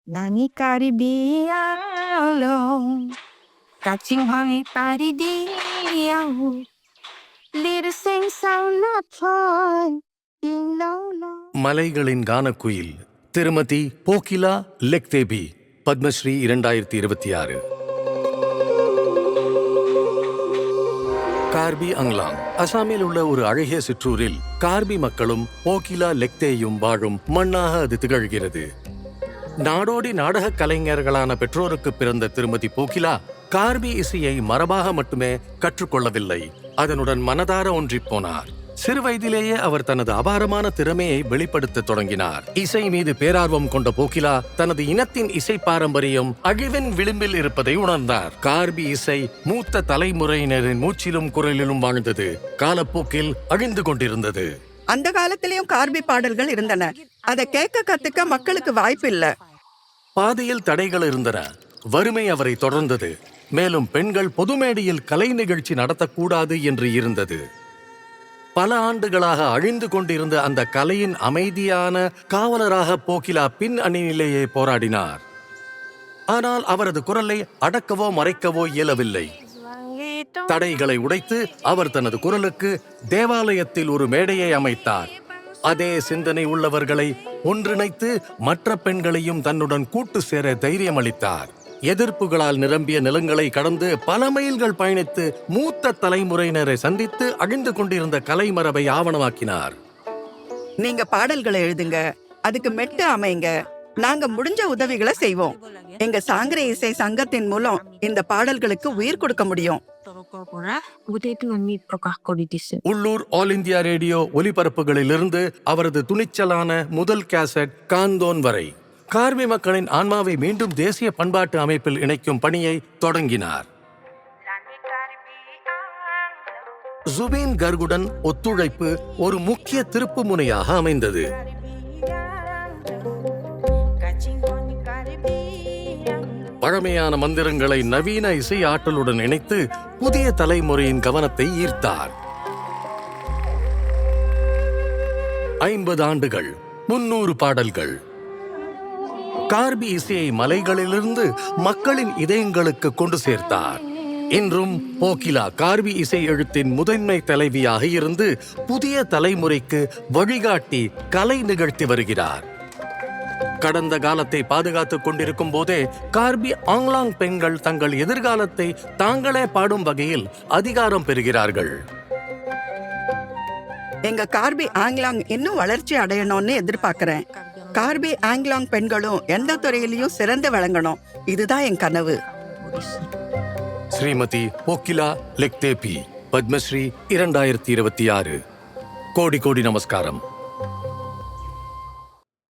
Nani karibialo, catching honey paridio, little sing sound not toy, மலைகளின் கானக்குயில் திருமதி போக்கிலா லெக்தேபி, பத்மஸ்ரீ 2026. கார்பி அங்லாங் அசாமில் உள்ள ஒரு அழகிய சிற்றூரில் கார்பி மக்களும் போக்கிலா லெக்தேயும் வாழும் மண்ணாக அது திகழ்கிறது. நாடோடி நாடக கலைஞர்களான பெற்றோருக்கு பிறந்த திருமதி போக்கிலா கார்பி இசையை மரபாக மட்டுமே கற்றுக்கொள்ளவில்லை, அதனுடன் மனதார ஒன்றிப் போனார். சிறு வயதிலேயே அவர் தனது அபாரமான திறமையை வெளிப்படுத்த தொடங்கினார். இசை மீது பேரார்வம் கொண்ட போக்கிலா தனது இனத்தின் இசை பாரம்பரியம் அழிவின் விளிம்பில் இருப்பதை உணர்ந்தார். கார்பி இசை மூத்த தலைமுறையினரின் மூச்சிலும் குரலிலும் வாழ்ந்தது, காலப்போக்கில் அழிந்து கொண்டிருந்தது. அந்த காலத்திலயும் கார்பி பாடல்கள் இருந்தன, அதை கேட்க கத்துக்க மக்களுக்கு வாய்ப்பு இல்ல. பாதையில் தடைகள் இருந்தன, வறுமை அவரை தொடர்ந்தது, மேலும் பெண்கள் பொதுமேடையில் கலை நிகழ்ச்சி நடத்தக்கூடாது என்று இருந்தது. பல ஆண்டுகளாக அழிந்து கொண்டிருந்த அந்த கலையின் அமைதியான காவலராக போக்கிலா பின் அணியிலேயே போராடினார். ஆனால் அவரது குரலை அடக்கவோ மறைக்கவோ இயலவில்லை. தடைகளை உடைத்து அவர் தனது குரலுக்கு தேவாலயத்தில் ஒரு மேடையை அமைத்தார். அதே சிந்தனை உள்ளவர்களை ஒன்றிணைத்து மற்ற பெண்களையும் தன்னுடன் கூட்டு சேர தைரியம் அளித்தார். எதிர்ப்புகளால் நிரம்பிய நிலங்களை கடந்து பல மைல்கள் பயணித்து மூத்த தலைமுறையினரை சந்தித்து அழிந்து கொண்டிருந்த கலை மரபை ஆவணமாக்கினார். நீங்க பாடல்களை எழுதுங்க, அதுக்கு மெட்டு அமைங்க, நாங்க முடிஞ்ச உதவிகளை செய்வோம். எங்க சாங்கரை இசை சங்கத்தின் மூலம் இந்த பாடல்களுக்கு உயிர் கொடுக்க முடியும். உள்ளூர் ஆல் இந்தியா ரேடியோ ஒலிபரப்புகளிலிருந்து அவரது துணிச்சலான முதல் கேசட் காந்தோன் வரை கார்பி மக்களின் ஆன்மாவை மீண்டும் தேசிய பண்பாட்டு அமைப்பில் இணைக்கும் பணியை தொடங்கினார். ஜுபீன் கர்குடன் ஒத்துழைப்பு ஒரு முக்கிய திருப்பு முனையாக அமைந்தது. பழமையான மந்திரங்களை நவீன இசை ஆற்றலுடன் இணைத்து புதிய தலைமுறையின் கவனத்தை ஈர்த்தார். 50 ஆண்டுகள், 300 பாடல்கள். கார்பி இசையை மலைகளிலிருந்து மக்களின் இதயங்களுக்கு கொண்டு சேர்த்தார். இன்றும் போக்கிலா கார்பி இசை எழுத்தின் முதன்மை தலைவியாக இருந்து புதிய தலைமுறைக்கு வழிகாட்டி கலை நிகழ்த்தி வருகிறார். கடந்த காலத்தை பாதுகாத்துக் கொண்டிருக்கும் போதே கார்பி ஆங்லாங் பெண்கள் தங்கள் எதிர்காலத்தை தாங்களே பாடும் வகையில் அதிகாரம் பெறுகிறார்கள். எங்க கார்பி ஆங்லாங் இன்னும் வளர்ச்சி அடையணும்னு எதிர்பார்க்கிறேன். கார்பி ஆங்லாங் பெண்களும் எந்த துறையிலையும் சிறந்து விளங்கணும், இதுதான் என் கனவு. ஸ்ரீமதி போக்கிலா லெக்தேபி, பத்மஸ்ரீ 2026. கோடி கோடி நமஸ்காரம்.